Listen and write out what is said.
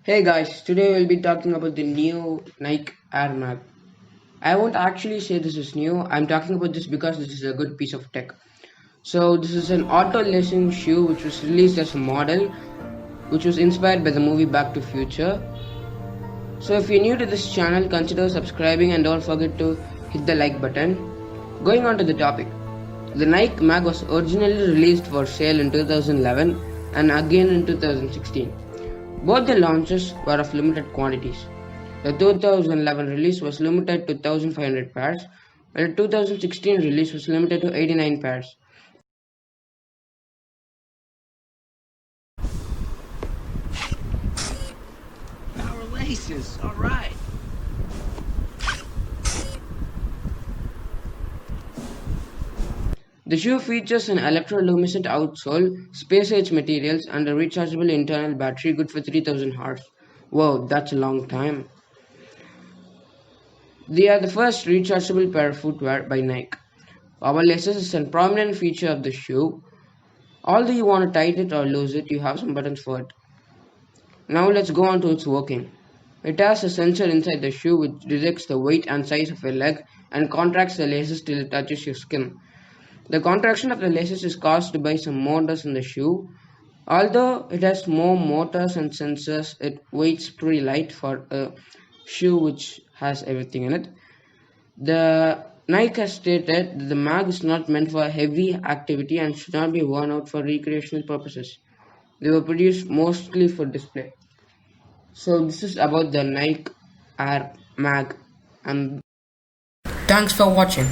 Hey guys, today we'll be talking about the new Nike Air Mag. I won't actually say this is new, I'm talking about this because this is a good piece of tech. So, this is an auto lacing shoe which was released as a model which was inspired by the movie Back to Future. So, if you're new to this channel, consider subscribing and don't forget to hit the like button. Going on to the topic. The Nike Mag was originally released for sale in 2011 and again in 2016. Both the launches were of limited quantities. The 2011 release was limited to 1500 pairs, while the 2016 release was limited to 89 pairs. Power laces, all right. The shoe features an electroluminescent outsole, space-age materials, and a rechargeable internal battery good for 3000 hours. Wow, that's a long time. They are the first rechargeable pair of footwear by Nike. Power laces is a prominent feature of the shoe. Although you want to tighten it or loose it, you have some buttons for it. Now let's go on to its working. It has a sensor inside the shoe which detects the weight and size of your leg and contracts the laces till it touches your skin. The contraction of the laces is caused by some motors in the shoe. Although it has more motors and sensors, it weighs pretty light for a shoe which has everything in it. The Nike has stated that the mag is not meant for heavy activity and should not be worn out for recreational purposes. They were produced mostly for display. So this is about the Nike Air Mag. And thanks for watching.